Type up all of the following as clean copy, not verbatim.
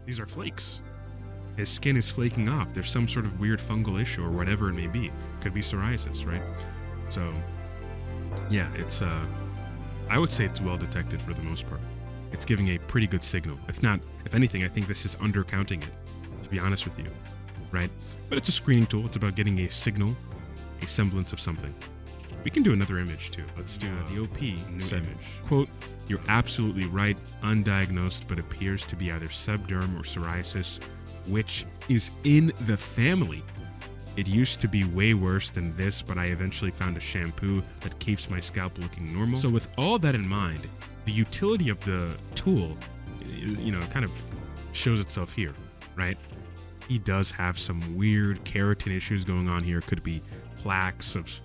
these are flakes. His skin is flaking off. There's some sort of weird fungal issue or whatever it may be. Could be psoriasis, right? So, yeah, it's, I would say it's well detected for the most part. It's giving a pretty good signal. If anything, I think this is undercounting it, to be honest with you, right? But it's a screening tool. It's about getting a signal, a semblance of something. We can do another image too. Let's do the OP new image. Quote, "You're absolutely right, undiagnosed, but appears to be either sebderm or psoriasis, which is in the family. It used to be way worse than this, but I eventually found a shampoo that keeps my scalp looking normal." So with all that in mind, the utility of the tool, kind of shows itself here, right? He does have some weird keratin issues going on here. Could be plaques of,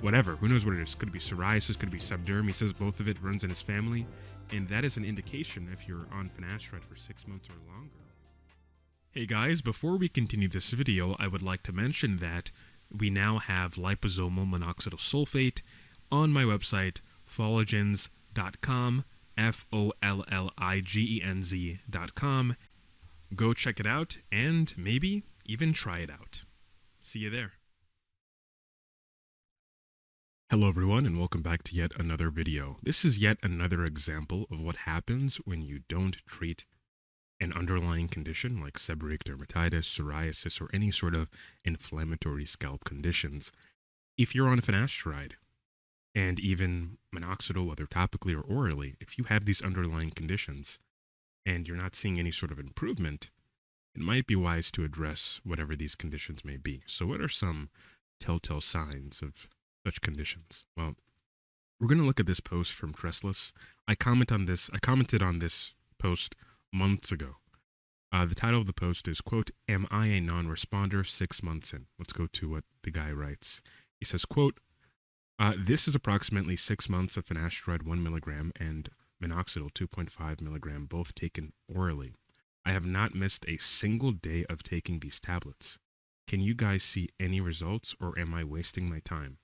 whatever. Who knows what it is? Could be psoriasis, could be sebderm. He says both of it runs in his family. And that is an indication if you're on finasteride for 6 months or longer. Hey guys, before we continue this video, I would like to mention that we now have liposomal minoxidil sulfate on my website, folligens.com, FOLLIGENZ.com. Go check it out and maybe even try it out. See you there. Hello everyone and welcome back to yet another video. This is yet another example of what happens when you don't treat an underlying condition like seborrheic dermatitis, psoriasis, or any sort of inflammatory scalp conditions. If you're on finasteride, and even minoxidil, whether topically or orally, if you have these underlying conditions and you're not seeing any sort of improvement, it might be wise to address whatever these conditions may be. So what are some telltale signs of such conditions? Well, we're going to look at this post from TrichoLens. I commented on this post months ago. The title of the post is, quote, "Am I a non-responder 6 months in?" Let's go to what the guy writes. He says, quote, "This is approximately 6 months of finasteride 1 milligram and minoxidil 2.5 milligram, both taken orally. I have not missed a single day of taking these tablets. Can you guys see any results, or am I wasting my time?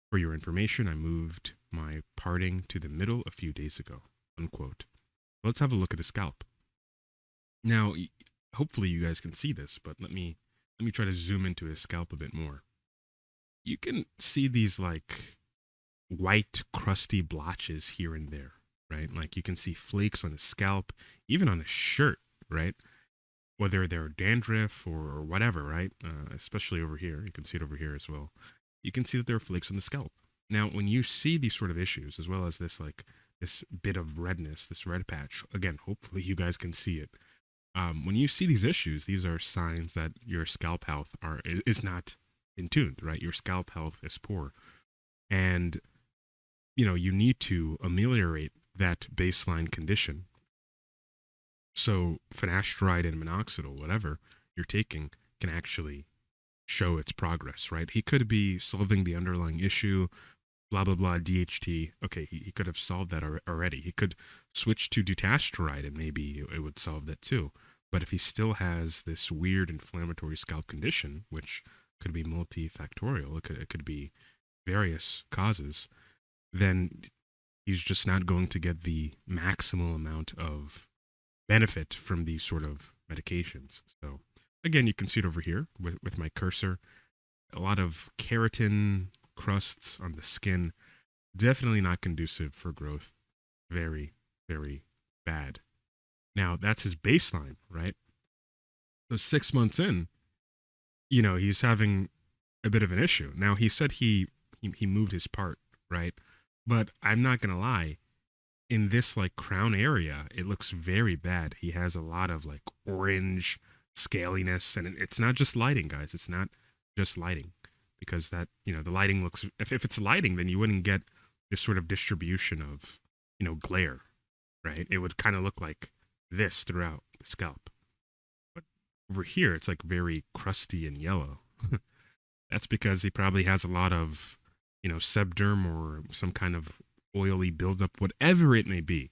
For your information, I moved my parting to the middle a few days ago." Unquote. Let's have a look at his scalp. Now, hopefully you guys can see this, but let me try to zoom into his scalp a bit more. You can see these like white crusty blotches here and there, right? Like you can see flakes on his scalp, even on his shirt, right? Whether they're dandruff or whatever, right? Especially over here. You can see it over here as well. You can see that there are flakes on the scalp. Now, when you see these sort of issues, as well as this bit of redness, this red patch, again, hopefully you guys can see it. When you see these issues, these are signs that your scalp health is not in tune, right? Your scalp health is poor. And, you need to ameliorate that baseline condition. So finasteride and minoxidil, whatever you're taking, can actually show its progress, right? He could be solving the underlying issue, blah, blah, blah, DHT. Okay, he could have solved that already. He could switch to dutasteride and maybe it would solve that too. But if he still has this weird inflammatory scalp condition, which could be multifactorial, it could be various causes, then he's just not going to get the maximal amount of benefit from these sort of medications. So again, you can see it over here with my cursor. A lot of keratin crusts on the skin, definitely not conducive for growth. Very, very bad. Now, that's his baseline, right? So 6 months in, he's having a bit of an issue. Now, he said he moved his part, right? But I'm not going to lie. In this crown area, it looks very bad. He has a lot of orange scaliness, and it's not just lighting, guys. It's not just lighting, because that, the lighting looks, if it's lighting, then you wouldn't get this sort of distribution of, glare, right? It would kind of look like this throughout the scalp. But over here, it's very crusty and yellow. That's because he probably has a lot of, sebderm or some kind of oily buildup, whatever it may be.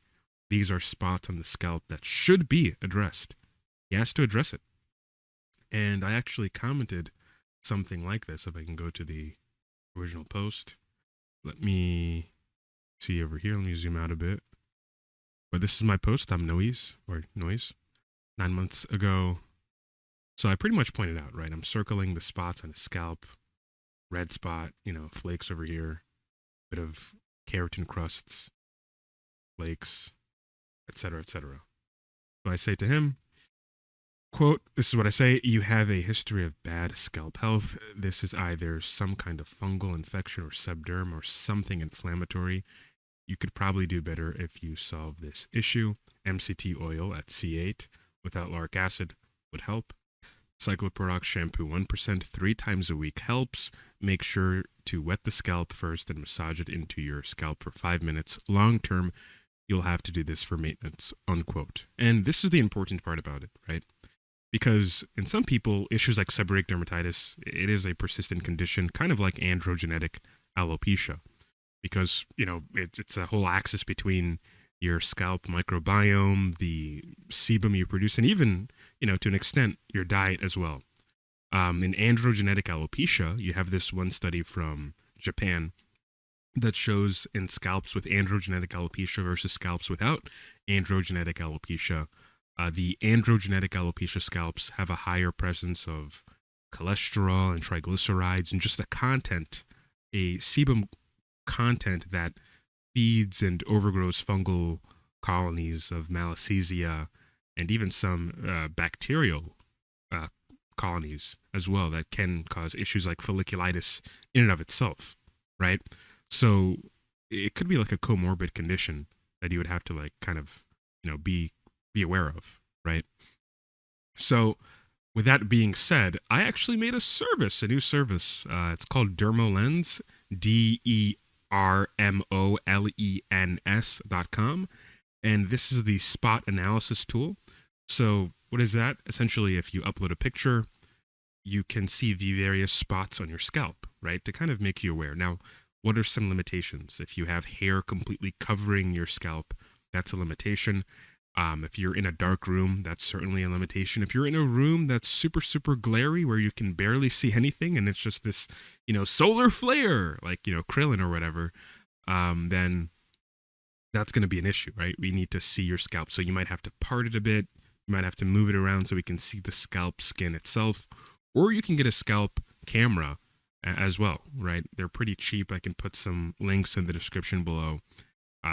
These are spots on the scalp that should be addressed. He has to address it. And I actually commented something like this. If I can go to the original post, let me see over here. Let me zoom out a bit. But this is my post. I'm noise. 9 months ago. So I pretty much pointed out, right? I'm circling the spots on his scalp, red spot, flakes over here, bit of keratin crusts, flakes, etc., etc. So I say to him, quote, this is what I say: you have a history of bad scalp health. This is either some kind of fungal infection or sebderm or something inflammatory. You could probably do better if you solve this issue. MCT oil at C8 without lauric acid would help. Ciclopirox shampoo 1% 3 times a week helps. Make sure to wet the scalp first and massage it into your scalp for 5 minutes. Long term, you'll have to do this for maintenance, unquote. And this is the important part about it, right? Because in some people, issues like seborrheic dermatitis, it is a persistent condition, kind of like androgenetic alopecia. Because, it's a whole axis between your scalp microbiome, the sebum you produce, and even, to an extent, your diet as well. In androgenetic alopecia, you have this one study from Japan that shows in scalps with androgenetic alopecia versus scalps without androgenetic alopecia, the androgenetic alopecia scalps have a higher presence of cholesterol and triglycerides and just a sebum content that feeds and overgrows fungal colonies of Malassezia and even some bacterial colonies as well that can cause issues like folliculitis in and of itself, right? So it could be like a comorbid condition that you would have to be aware of, right? So with that being said, I actually made a new service. It's called DermoLens, DermoLens.com. And this is the spot analysis tool. So what is that? Essentially, if you upload a picture, you can see the various spots on your scalp, right? To kind of make you aware. Now, what are some limitations? If you have hair completely covering your scalp, that's a limitation. If you're in a dark room, that's certainly a limitation. If you're in a room that's super, super glary where you can barely see anything and it's just this, solar flare, like, Krillin or whatever, then that's going to be an issue, right? We need to see your scalp. So you might have to part it a bit. You might have to move it around so we can see the scalp skin itself. Or you can get a scalp camera as well, right? They're pretty cheap. I can put some links in the description below.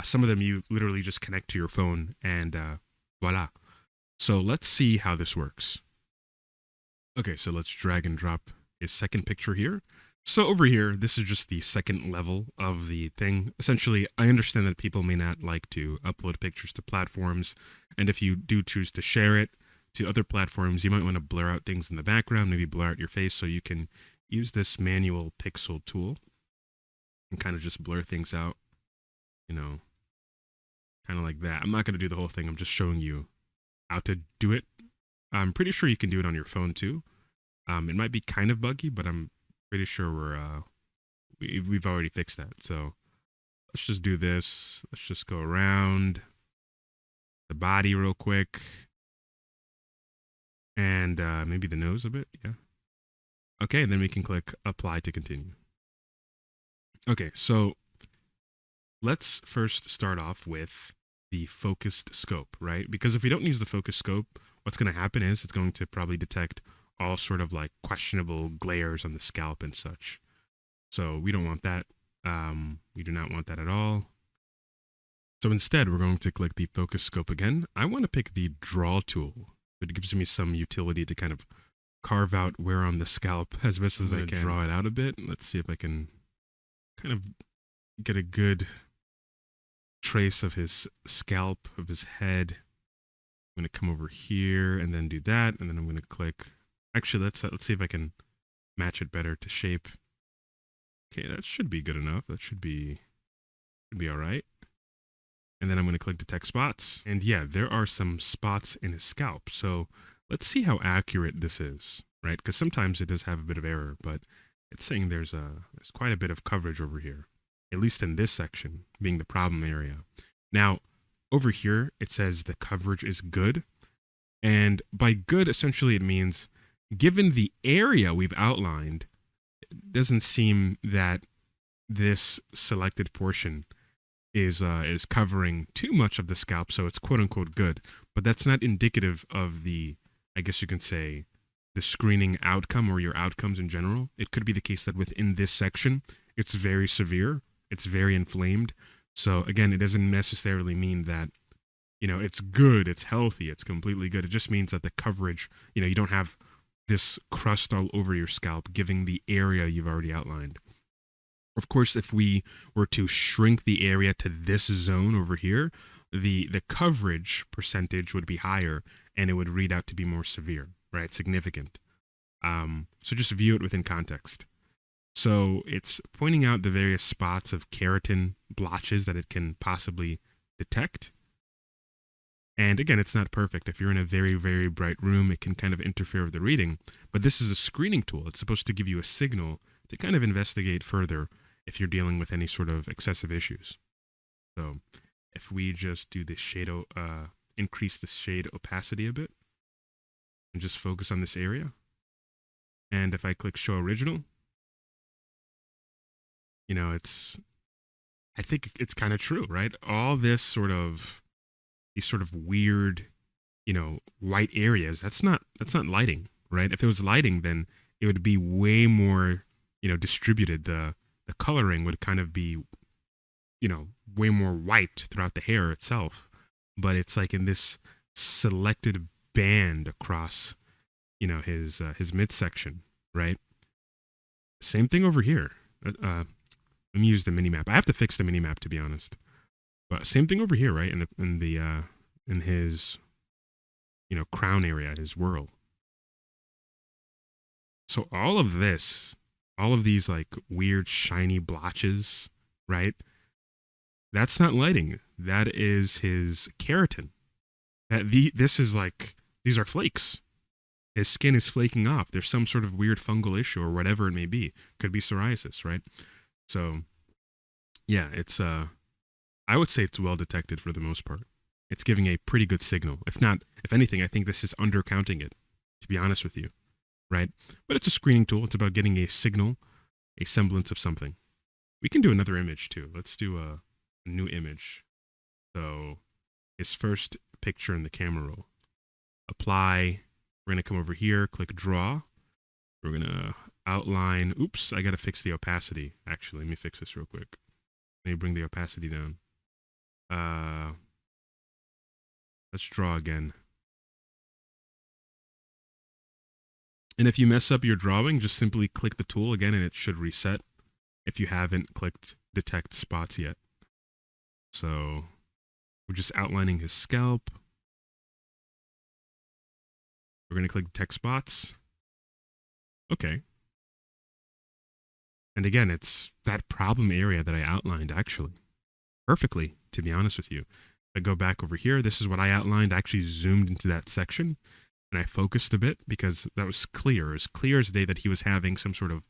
Some of them you literally just connect to your phone and voila. So let's see how this works. Okay, so let's drag and drop a second picture here. So over here, this is just the second level of the thing. Essentially, I understand that people may not like to upload pictures to platforms. And if you do choose to share it to other platforms, you might want to blur out things in the background, maybe blur out your face, so you can use this manual pixel tool and kind of just blur things out. Kind of like that. I'm not going to do the whole thing. I'm just showing you how to do it. I'm pretty sure you can do it on your phone too. It might be kind of buggy, but I'm pretty sure we've already fixed that. So let's just do this. Let's just go around the body real quick. And maybe the nose a bit. Yeah. Okay, and then we can click apply to continue. Okay, so let's first start off with the focused scope, right? Because if we don't use the focused scope, what's going to happen is it's going to probably detect all sort of like questionable glares on the scalp and such. So we don't want that. We do not want that at all. So instead, we're going to click the focus scope again. I want to pick the draw tool. It gives me some utility to kind of carve out where on the scalp as best as I can. Draw it out a bit. Let's see if I can kind of get a good trace of his scalp, of his head. I'm going to come over here and then do that, and then I'm going to click. Actually, let's see if I can match it better to shape. Okay, that should be good enough. That should be all right. And then I'm going to click detect spots. And yeah, there are some spots in his scalp. So let's see how accurate this is, right? Because sometimes it does have a bit of error, but it's saying there's quite a bit of coverage over here, at least in this section being the problem area. Now, over here, it says the coverage is good. And by good, essentially, it means given the area we've outlined, it doesn't seem that this selected portion is covering too much of the scalp, so it's quote unquote good. but that's not indicative of the, I guess you can say, the screening outcome or your outcomes in general. It could be the case that within this section, it's very severe, it's very inflamed. So again, it doesn't necessarily mean that, it's good, it's healthy, it's completely good. It just means that the coverage, you don't have this crust all over your scalp, giving the area you've already outlined. Of course, if we were to shrink the area to this zone over here, the coverage percentage would be higher and it would read out to be more severe, right? Significant. So just view it within context. So it's pointing out the various spots of keratin blotches that it can possibly detect. And again, it's not perfect. If you're in a very, very bright room, it can kind of interfere with the reading. But this is a screening tool. It's supposed to give you a signal to kind of investigate further if you're dealing with any sort of excessive issues. So if we just do the shade, increase the shade opacity a bit and just focus on this area. And if I click show original, I think it's kind of true, right? All these sort of weird, white areas, that's not lighting, right? If it was lighting, then it would be way more, distributed. The coloring would kind of be, way more white throughout the hair itself. But it's like in this selected band across, his midsection, right? Same thing over here. Let me use the mini map. I have to fix the mini map, to be honest. But same thing over here, right? In his, crown area, his whorl. So all of these like weird shiny blotches, right? That's not lighting. That is his keratin. These are flakes. His skin is flaking off. There's some sort of weird fungal issue or whatever it may be. Could be psoriasis, right? So, yeah, it's I would say it's well detected for the most part. It's giving a pretty good signal. If anything, I think this is undercounting it, to be honest with you, right? But it's a screening tool. It's about getting a signal, a semblance of something. We can do another image too. Let's do a new image. So his first picture in the camera roll. Apply. We're going to come over here, click draw. We're going to outline. Oops, I got to fix the opacity. Actually, let me fix this real quick. Let me bring the opacity down. Let's draw again. And if you mess up your drawing, just simply click the tool again and it should reset if you haven't clicked detect spots yet. So we're just outlining his scalp. We're going to click detect spots. Okay. And again, it's that problem area that I outlined actually perfectly, to be honest with you. If I go back over here, this is what I outlined. I actually zoomed into that section and I focused a bit because that was clear. As clear as day that he was having some sort of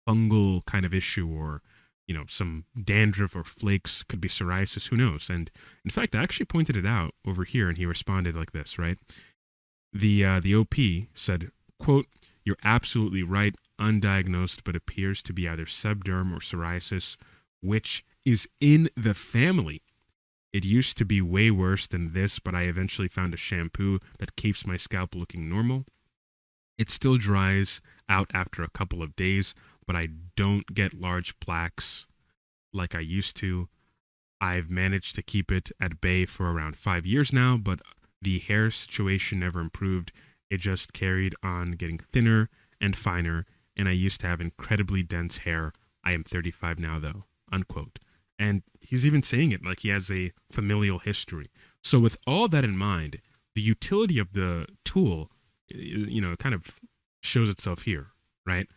fungal kind of issue or, some dandruff or flakes, could be psoriasis, who knows? And in fact, I actually pointed it out over here and he responded like this, right? The OP said, quote, "You're absolutely right, undiagnosed, but appears to be either sebderm or psoriasis, which is in the family. It used to be way worse than this, but I eventually found a shampoo that keeps my scalp looking normal. It still dries out after a couple of days, but I don't get large plaques like I used to. I've managed to keep it at bay for around 5 years now, but the hair situation never improved. It just carried on getting thinner and finer, and I used to have incredibly dense hair. I am 35 now, though," unquote. And he's even saying it like he has a familial history. So with all that in mind, the utility of the tool, kind of shows itself here, right?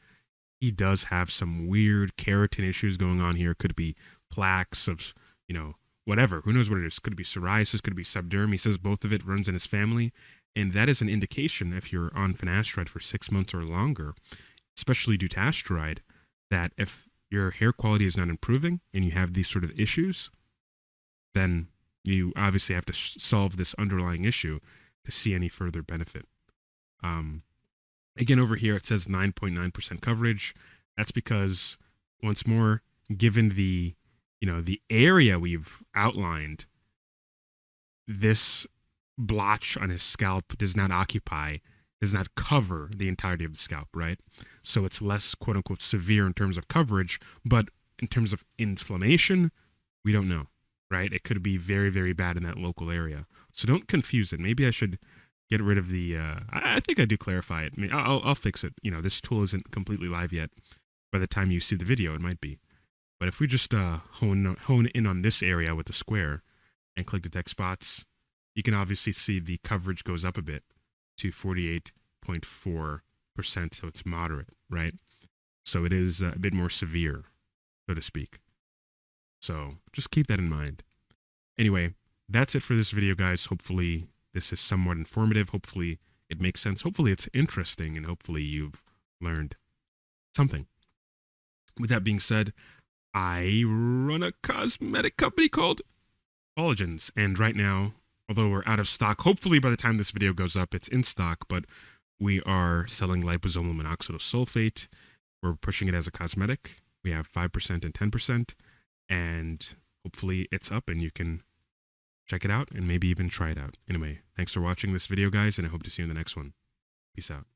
He does have some weird keratin issues going on here. Could be plaques of, whatever. Who knows what it is? Could be psoriasis, could be sebderm. He says both of it runs in his family. And that is an indication, if you're on finasteride for 6 months or longer, especially dutasteride, that if your hair quality is not improving and you have these sort of issues, then you obviously have to solve this underlying issue to see any further benefit. Again, over here, it says 9.9% coverage. That's because, once more, given the area we've outlined, this blotch on his scalp does not cover the entirety of the scalp, right? So it's less quote unquote severe in terms of coverage, but in terms of inflammation, we don't know, right? It could be very, very bad in that local area. So don't confuse it. Maybe I should get rid of the, I think I do clarify it. I mean, I'll fix it. You know, this tool isn't completely live yet. By the time you see the video, it might be. But if we just hone in on this area with the square and click detect spots, you can obviously see the coverage goes up a bit to 48.4%, so it's moderate, right? So it is a bit more severe, so to speak. So just keep that in mind. Anyway, that's it for this video, guys. Hopefully this is somewhat informative. Hopefully it makes sense. Hopefully it's interesting, and hopefully you've learned something. With that being said, I run a cosmetic company called Collagens, and right now, although we're out of stock, hopefully by the time this video goes up, it's in stock, but we are selling liposomal minoxidil sulfate. We're pushing it as a cosmetic. We have 5% and 10%, and hopefully it's up and you can check it out and maybe even try it out. Anyway, thanks for watching this video, guys, and I hope to see you in the next one. Peace out.